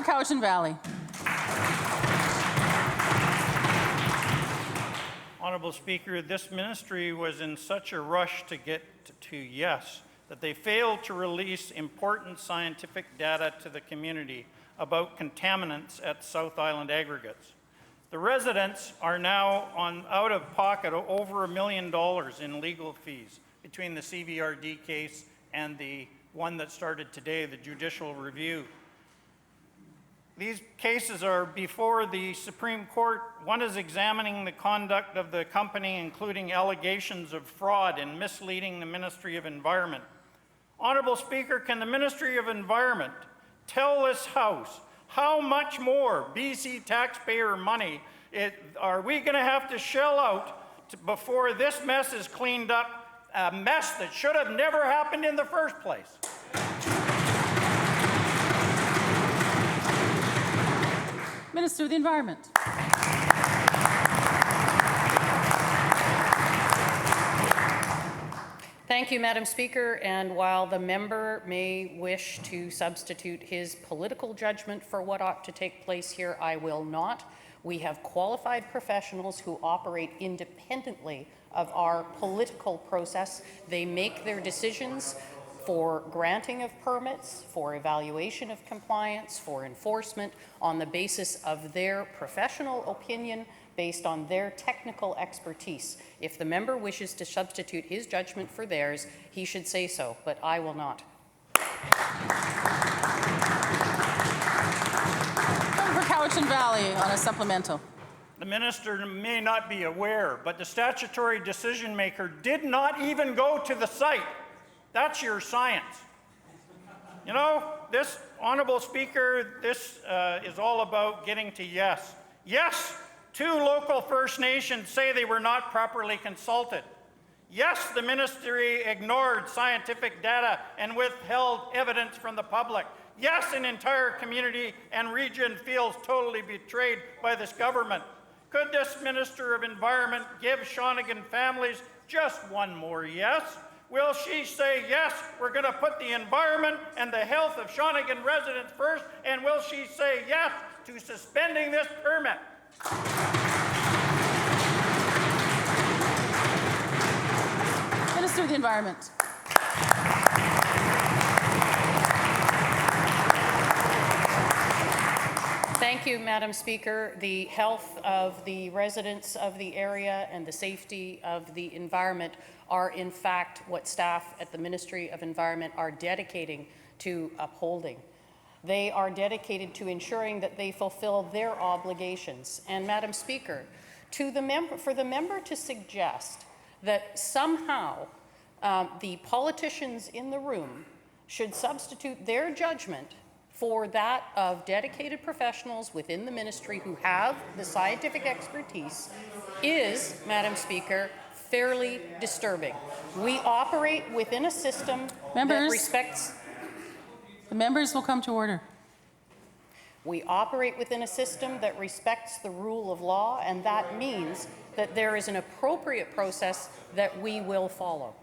for Cowichan Valley. Honourable Speaker, this ministry was in such a rush to get to yes that they failed to release important scientific data to the community about contaminants at South Island aggregates. The residents are now out of pocket over $1 million in legal fees between the CVRD case and the one that started today, the judicial review. These cases are before the Supreme Court. One is examining the conduct of the company, including allegations of fraud and misleading the Ministry of Environment. Honourable Speaker, can the Ministry of Environment tell this House how much more BC taxpayer money are we going to have to shell out before this mess is cleaned up, a mess that should have never happened in the first place? Minister of the Environment. Thank you, Madam Speaker. And while the member may wish to substitute his political judgment for what ought to take place here, I will not. We have qualified professionals who operate independently of our political process. They make their decisions for granting of permits, for evaluation of compliance, for enforcement on the basis of their professional opinion, based on their technical expertise. If the member wishes to substitute his judgment for theirs, he should say so, but I will not. For Cowichan Valley on a supplemental. The minister may not be aware, but the statutory decision maker did not even go to the site. That's your science. You know, this, Honourable Speaker, this is all about getting to yes. Yes, 2 local First Nations say they were not properly consulted. Yes, the ministry ignored scientific data and withheld evidence from the public. Yes, an entire community and region feels totally betrayed by this government. Could this Minister of Environment give Shawnigan families just one more yes? Will she say, yes, we're going to put the environment and the health of Shawnigan residents first, and will she say yes to suspending this permit? Minister of the Environment. Thank you, Madam Speaker. The health of the residents of the area and the safety of the environment are, in fact, what staff at the Ministry of Environment are dedicating to upholding. They are dedicated to ensuring that they fulfill their obligations. And, Madam Speaker, for the member to suggest that somehow the politicians in the room should substitute their judgment for that of dedicated professionals within the ministry who have the scientific expertise is, Madam Speaker, fairly disturbing. We operate within a system that respects... The members will come to order. We operate within a system that respects the rule of law, and that means that there is an appropriate process that we will follow.